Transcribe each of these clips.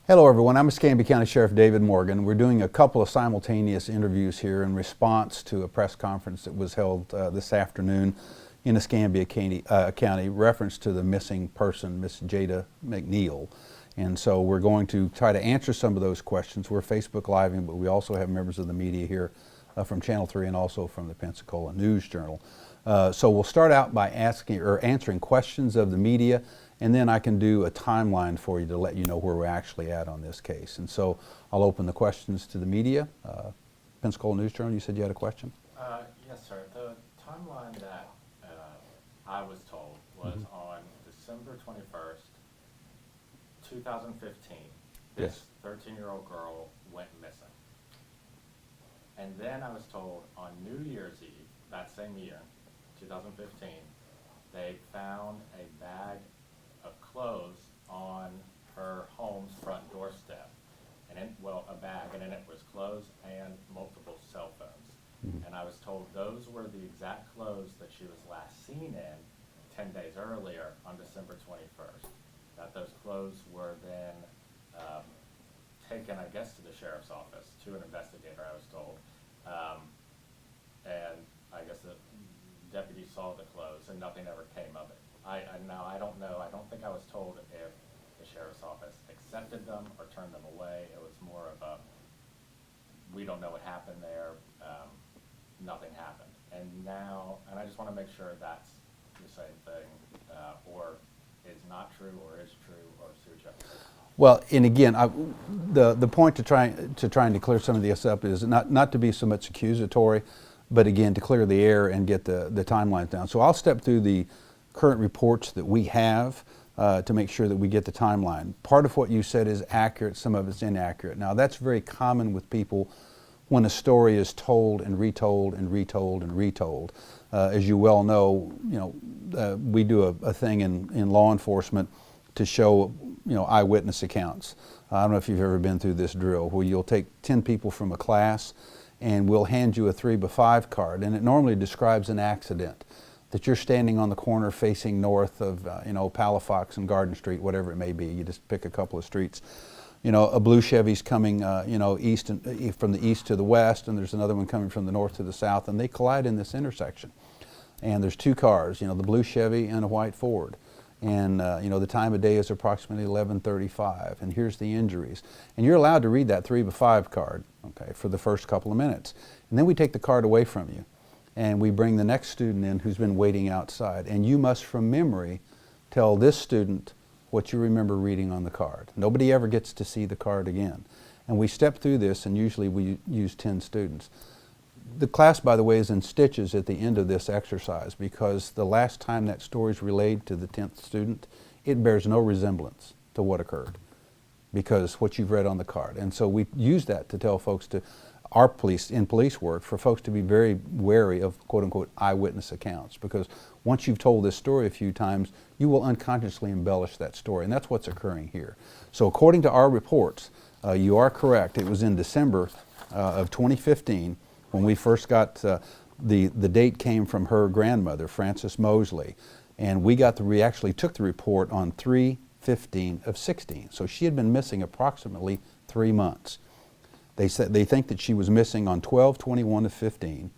Hello everyone, I'm Escambia County Sheriff David Morgan. We're doing a couple of simultaneous interviews here in response to a press conference that was held this afternoon in Escambia County, reference to the missing person, Miss Jadekiss McNeal. And so we're going to try to answer some of those questions. We're Facebook Living, but we also have members of the media here from Channel 3 and also from the Pensacola News Journal. So we'll start out by answering questions of the media, and then I can do a timeline for you to let you know where we're actually at on this case. And so I'll open the questions to the media. Pensacola News Journal, you said you had a question? Yes, sir. The timeline that I was told was on December 21st, 2015. This 13-year-old girl went missing. And then I was told on New Year's Eve, that same year, 2015, they found a bag of clothes on her home's front doorstep. And a bag, and in it was clothes and multiple cell phones. And I was told those were the exact clothes that she was last seen in 10 days earlier on December 21st. That those clothes were then taken, I guess, to the sheriff's office, to an investigator, I was told. And I guess the deputy saw the clothes and nothing ever came of it. Now, I don't know. I don't think I was told if the sheriff's office accepted them or turned them away. It was more of a, we don't know what happened there. Nothing happened. And now, and I just want to make sure that's the same thing, or is not true, or is true, or see what you have to say. Well, and again, the point to trying to clear some of this up is not to be so much accusatory, but again, to clear the air and get the timelines down. So I'll step through the current reports that we have to make sure that we get the timeline. Part of what you said is accurate, some of it's inaccurate. Now that's very common with people when a story is told and retold and retold and retold. As you well know, we do a thing in law enforcement to show eyewitness accounts. I don't know if you've ever been through this drill where you'll take 10 people from a class and we'll hand you a 3x5 card, and it normally describes an accident. That you're standing on the corner facing north of Palafox and Garden Street, whatever it may be. You just pick a couple of streets. A blue Chevy's coming east from the east to the west, and there's another one coming from the north to the south, and they collide in this intersection. And there's two cars, the blue Chevy and a white Ford. And the time of day is approximately 11:35, and here's the injuries. And you're allowed to read that 3x5 card, okay, for the first couple of minutes. And then we take the card away from you, and we bring the next student in who's been waiting outside. And you must, from memory, tell this student what you remember reading on the card. Nobody ever gets to see the card again. And we step through this, and usually we use 10 students. The class, by the way, is in stitches at the end of this exercise because the last time that story is relayed to the 10th student, it bears no resemblance to what occurred because what you've read on the card. And so we use that to tell folks in police work, for folks to be very wary of quote-unquote eyewitness accounts, because once you've told this story a few times, you will unconsciously embellish that story, and that's what's occurring here. So according to our reports, you are correct. It was in December of 2015 when we first got the date came from her grandmother, Frances Mosley, and we actually took the report on 3/15 of 16. So she had been missing approximately 3 months. They think that she was missing on 12/21 of 15,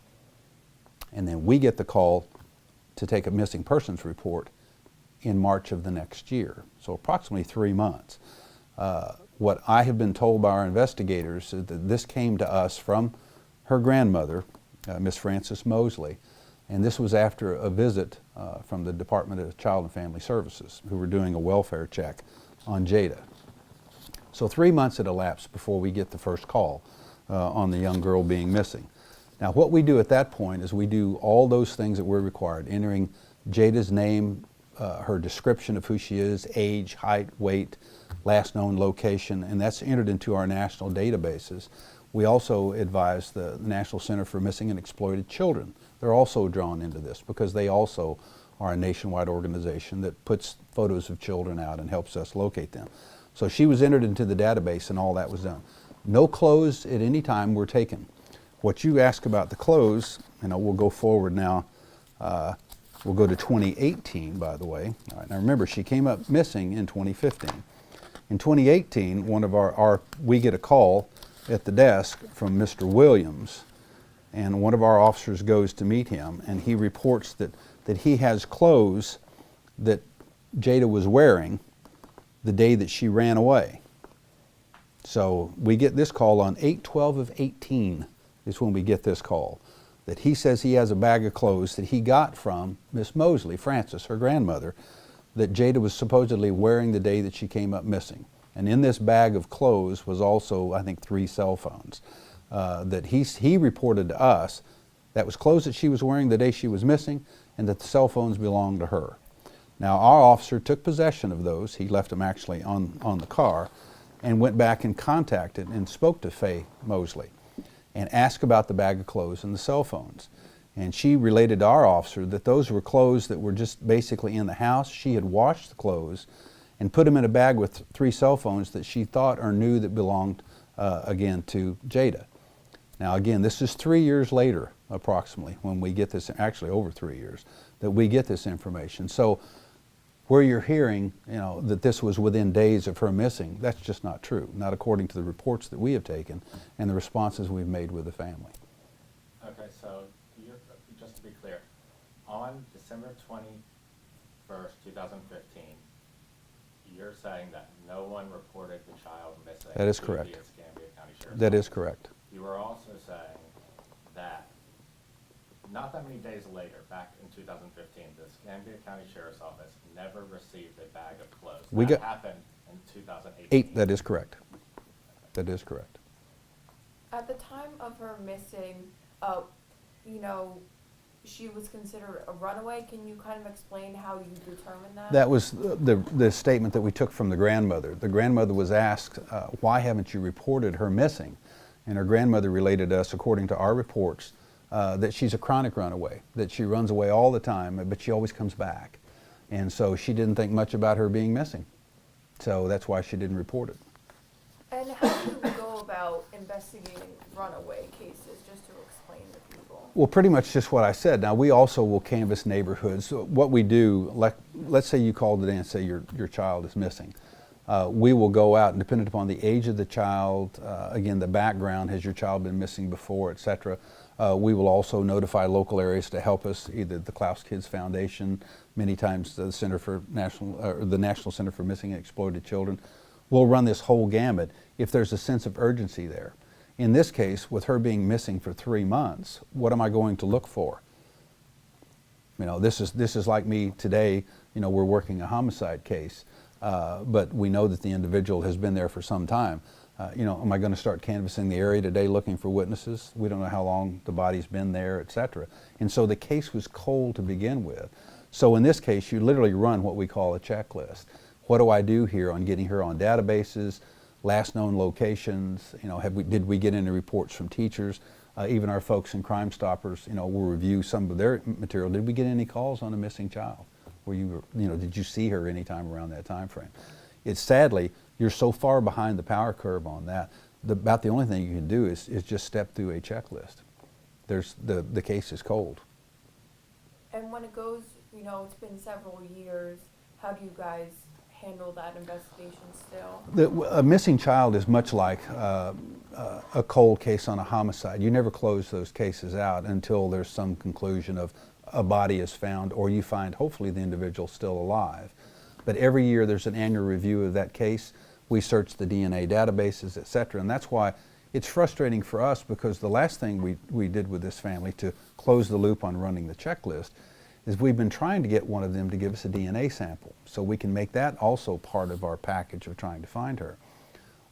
and then we get the call to take a missing persons report in March of the next year, so approximately 3 months. What I have been told by our investigators is that this came to us from her grandmother, Miss Frances Mosley, and this was after a visit from the Department of Child and Family Services, who were doing a welfare check on Jada. So 3 months had elapsed before we get the first call on the young girl being missing. Now what we do at that point is we do all those things that we're required, entering Jada's name, her description of who she is, age, height, weight, last known location, and that's entered into our national databases. We also advise the National Center for Missing and Exploited Children. They're also drawn into this because they also are a nationwide organization that puts photos of children out and helps us locate them. So she was entered into the database and all that was done. No clothes at any time were taken. What you ask about the clothes, we'll go forward now. We'll go to 2018, by the way. All right, now remember, she came up missing in 2015. In 2018, we get a call at the desk from Mr. Williams, and one of our officers goes to meet him, and he reports that he has clothes that Jada was wearing the day that she ran away. So we get this call on 8/12 of 18 is when we get this call, that he says he has a bag of clothes that he got from Miss Mosley, Frances, her grandmother, that Jada was supposedly wearing the day that she came up missing. And in this bag of clothes was also, I think, 3 cell phones that he reported to us that was clothes that she was wearing the day she was missing, and that the cell phones belonged to her. Now, our officer took possession of those. He left them actually on the car, and went back and contacted and spoke to Faye Mosley and asked about the bag of clothes and the cell phones. And she related to our officer that those were clothes that were just basically in the house. She had washed the clothes and put them in a bag with 3 cell phones that she thought or knew that belonged, again, to Jada. Now, again, this is 3 years later, approximately, when we get this, actually over 3 years, that we get this information. So where you're hearing, that this was within days of her missing, that's just not true, not according to the reports that we have taken and the responses we've made with the family. Okay, so just to be clear, on December 21st, 2015, you're saying that no one reported the child missing? That is correct. To the Escambia County Sheriff's That Office. is correct. You were also saying that not that many days later, back in 2015, the Escambia County Sheriff's Office never received a bag of clothes. That happened in 2018. That is correct. That is correct. At the time of her missing, she was considered a runaway. Can you kind of explain how you determined that? That was the statement that we took from the grandmother. The grandmother was asked, why haven't you reported her missing? And her grandmother related to us, according to our reports, that she's a chronic runaway, that she runs away all the time, but she always comes back. And so she didn't think much about her being missing. So that's why she didn't report it. And how do you go about investigating runaway cases, just to explain to people? Well, pretty much just what I said. Now, we also will canvass neighborhoods. So what we do, let's say you called today and say your child is missing. We will go out, and depending upon the age of the child, again, the background, has your child been missing before, etc. We will also notify local areas to help us, either the Klaus Kids Foundation, many times the National Center for Missing and Exploited Children. We'll run this whole gamut if there's a sense of urgency there. In this case, with her being missing for 3 months, what am I going to look for? This is like me today. We're working a homicide case, but we know that the individual has been there for some time. Am I going to start canvassing the area today looking for witnesses? We don't know how long the body's been there, etc. And so the case was cold to begin with. So in this case, you literally run what we call a checklist. What do I do here on getting her on databases, last known locations? Did we get any reports from teachers? Even our folks in Crime Stoppers, will review some of their material. Did we get any calls on a missing child? Did you see her anytime around that time frame? It's sadly, you're so far behind the power curve on that. About the only thing you can do is just step through a checklist. The case is cold. And when it goes, it's been several years, how do you guys handle that investigation still? A missing child is much like a cold case on a homicide. You never close those cases out until there's some conclusion of a body is found, or you find hopefully the individual still alive. But every year there's an annual review of that case. We search the DNA databases, etc. And that's why it's frustrating for us, because the last thing we did with this family to close the loop on running the checklist is we've been trying to get one of them to give us a DNA sample so we can make that also part of our package of trying to find her.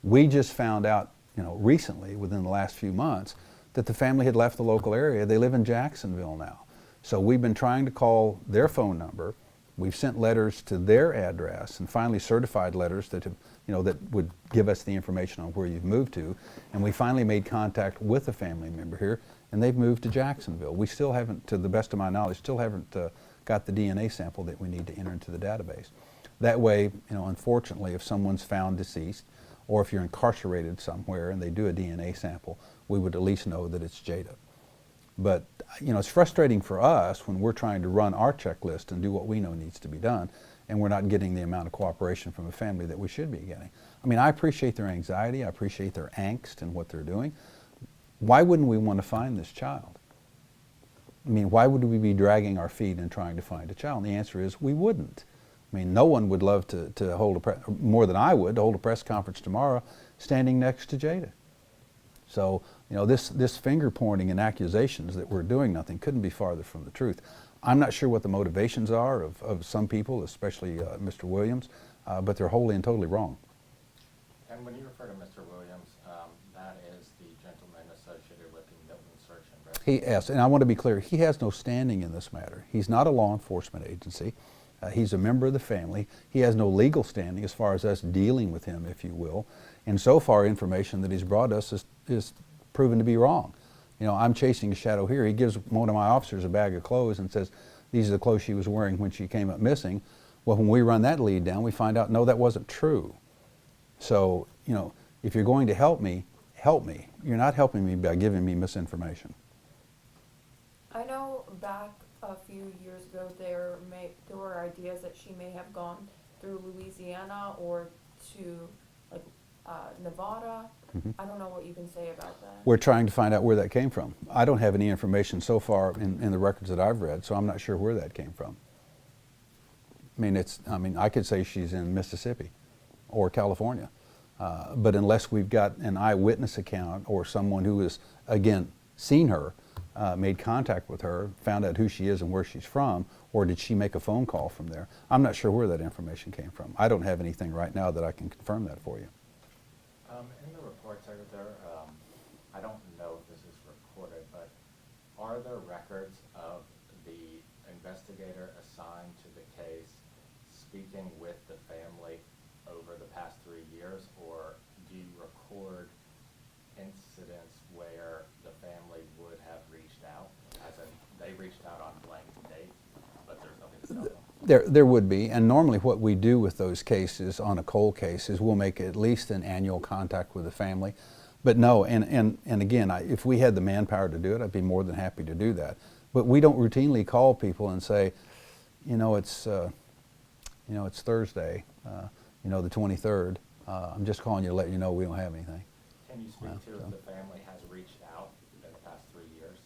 We just found out, recently, within the last few months, that the family had left the local area. They live in Jacksonville now. So we've been trying to call their phone number. We've sent letters to their address, and finally certified letters that that would give us the information on where you've moved to. And we finally made contact with a family member here, and they've moved to Jacksonville. We still haven't, to the best of my knowledge, got the DNA sample that we need to enter into the database. That way, unfortunately, if someone's found deceased, or if you're incarcerated somewhere and they do a DNA sample, we would at least know that it's Jada. But it's frustrating for us when we're trying to run our checklist and do what we know needs to be done, and we're not getting the amount of cooperation from a family that we should be getting. I mean, I appreciate their anxiety, I appreciate their angst and what they're doing. Why wouldn't we want to find this child? I mean, why would we be dragging our feet and trying to find a child? And the answer is we wouldn't. I mean, no one would love to hold more than I would, to hold a press conference tomorrow standing next to Jada. So, you know, this finger pointing and accusations that we're doing nothing couldn't be farther from the truth. I'm not sure what the motivations are of some people, especially Mr. Williams, but they're wholly and totally wrong. And when you refer to Mr. Williams, that is the gentleman associated with the Milton Search and Rescue. Yes, and I want to be clear, he has no standing in this matter. He's not a law enforcement agency. He's a member of the family. He has no legal standing as far as us dealing with him, if you will. And so far, information that he's brought us is proven to be wrong. You know, I'm chasing a shadow here. He gives one of my officers a bag of clothes and says, these are the clothes she was wearing when she came up missing. Well, when we run that lead down, we find out, no, that wasn't true. So, you know, if you're going to help me, help me. You're not helping me by giving me misinformation. I know back a few years ago there were ideas that she may have gone through Louisiana or to like Nevada. I don't know what you can say about that. We're trying to find out where that came from. I don't have any information so far in the records that I've read, so I'm not sure where that came from. I mean, I could say she's in Mississippi or California, but unless we've got an eyewitness account or someone who has, again, seen her, made contact with her, found out who she is and where she's from, or did she make a phone call from there? I'm not sure where that information came from. I don't have anything right now that I can confirm that for you. In the report, Secretary, I don't know if this is recorded, but are there records of the investigator assigned to the case speaking with the family over the past 3 years, or do you record incidents where the family would have reached out, as in they reached out on blank date, but there's nothing to tell them? There would be, and normally what we do with those cases on a cold case is we'll make at least an annual contact with the family. But no, and again, if we had the manpower to do it, I'd be more than happy to do that. But we don't routinely call people and say, it's Thursday, the 23rd. I'm just calling you to let you know we don't have anything. Can you speak to if the family has reached out in the past 3 years?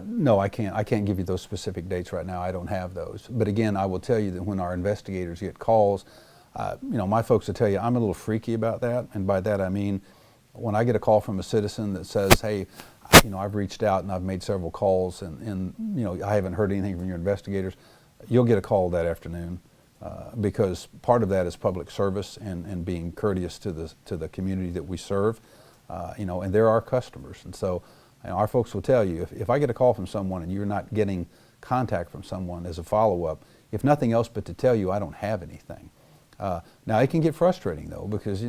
No, I can't. I can't give you those specific dates right now. I don't have those. But again, I will tell you that when our investigators get calls, my folks will tell you I'm a little freaky about that. And by that I mean, when I get a call from a citizen that says, hey, I've reached out and I've made several calls and I haven't heard anything from your investigators, you'll get a call that afternoon because part of that is public service and being courteous to the community that we serve, and they're our customers. And so our folks will tell you, if I get a call from someone and you're not getting contact from someone as a follow-up, if nothing else but to tell you I don't have anything. Now it can get frustrating though because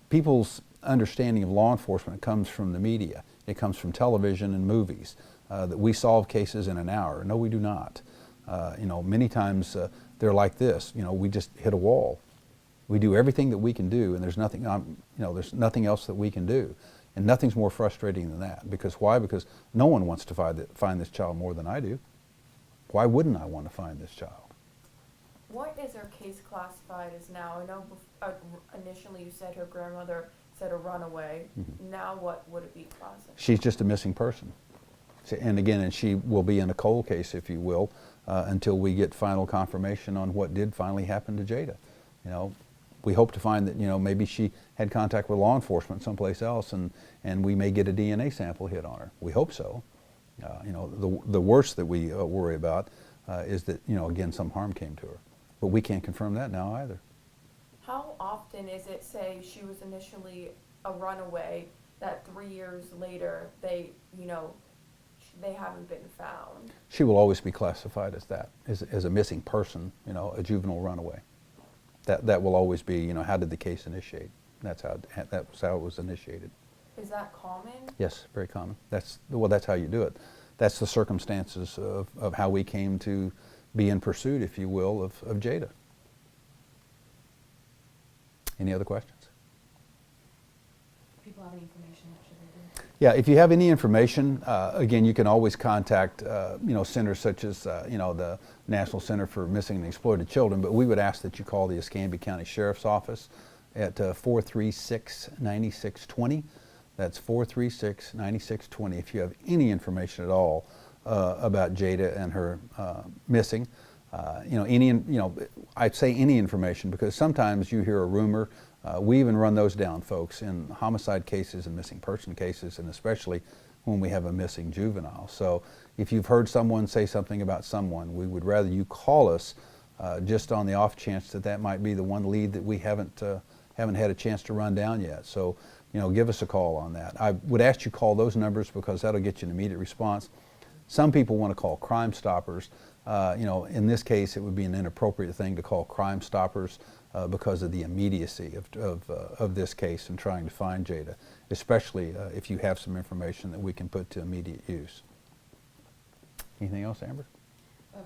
people's understanding of law enforcement comes from the media. It comes from television and movies, that we solve cases in an hour. No, we do not. Many times they're like this, we just hit a wall. We do everything that we can do and there's nothing, there's nothing else that we can do. And nothing's more frustrating than that. Because why? Because no one wants to find this child more than I do. Why wouldn't I want to find this child? What is her case classified as now? I know initially you said her grandmother said a runaway. Now what would it be classified? She's just a missing person. And again, she will be in a cold case, if you will, until we get final confirmation on what did finally happen to Jada. We hope to find that, maybe she had contact with law enforcement someplace else and we may get a DNA sample hit on her. We hope so. The worst that we worry about is that, again, some harm came to her. But we can't confirm that now either. How often is it, say, she was initially a runaway, that 3 years later they haven't been found? She will always be classified as that, as a missing person, a juvenile runaway. That will always be, how did the case initiate? That was how it was initiated. Is that common? Yes, very common. That's how you do it. That's the circumstances of how we came to be in pursuit, if you will, of Jada. Any other questions? people have any information, what should they do? Yeah, if you have any information, again, you can always contact, centers such as, the National Center for Missing and Exploited Children, but we would ask that you call the Escambia County Sheriff's Office at 436-9620. That's 436-9620 if you have any information at all about Jada and her missing. I'd say any information, because sometimes you hear a rumor. We even run those down, folks, in homicide cases and missing person cases, and especially when we have a missing juvenile. So if you've heard someone say something about someone, we would rather you call us just on the off chance that that might be the one lead that we haven't had a chance to run down yet. So, give us a call on that. I would ask you call those numbers because that'll get you an immediate response. Some people want to call Crime Stoppers. In this case, it would be an inappropriate thing to call Crime Stoppers because of the immediacy of this case and trying to find Jada, especially if you have some information that we can put to immediate use. Anything else, Amber?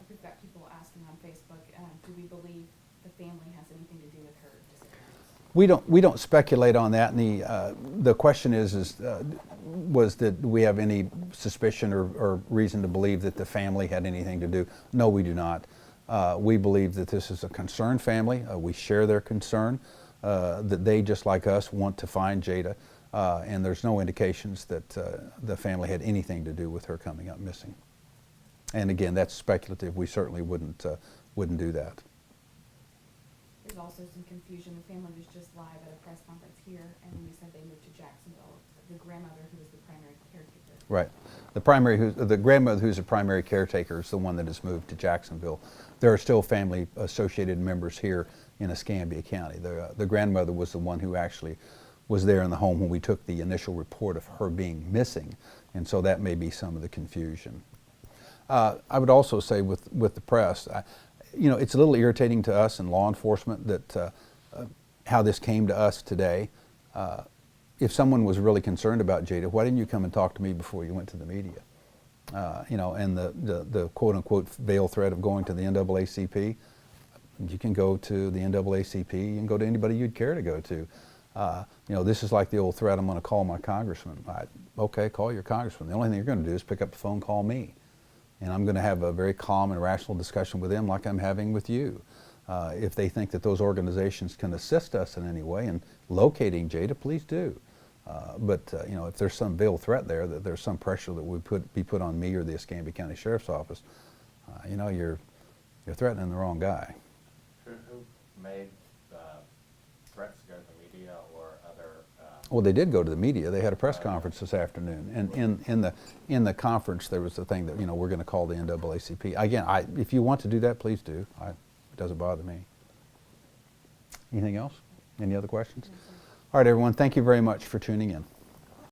We've got people asking on Facebook, do we believe the family has anything to do with her disappearance? We don't speculate on that. And the question was that we have any suspicion or reason to believe that the family had anything to do? No, we do not. We believe that this is a concerned family. We share their concern that they, just like us, want to find Jada, and there's no indications that the family had anything to do with her coming up missing. And again, that's speculative. We certainly wouldn't do that. There's also some confusion. The family was just live at a press conference here, and you said they moved to Jacksonville. The grandmother, who was the primary caretaker. Right. The grandmother who's the primary caretaker is the one that has moved to Jacksonville. There are still family associated members here in Escambia County. The grandmother was the one who actually was there in the home when we took the initial report of her being missing, and so that may be some of the confusion. I would also say with the press, it's a little irritating to us in law enforcement that how this came to us today. If someone was really concerned about Jada, why didn't you come and talk to me before you went to the media? And the quote-unquote veiled threat of going to the NAACP, you can go to the NAACP, you can go to anybody you'd care to go to. This is like the old threat, I'm going to call my congressman. Okay, call your congressman. The only thing you're going to do is pick up the phone, call me. And I'm going to have a very calm and rational discussion with them like I'm having with you. If they think that those organizations can assist us in any way in locating Jada, please do. But if there's some veiled threat there, that there's some pressure that would be put on me or the Escambia County Sheriff's Office, you're threatening the wrong guy. Who made threats to go to the media or other? Well, they did go to the media. They had a press conference this afternoon, and in the conference there was the thing that we're going to call the NAACP. Again, if you want to do that, please do. It doesn't bother me. Anything else? Any other questions? All right, everyone. Thank you very much for tuning in.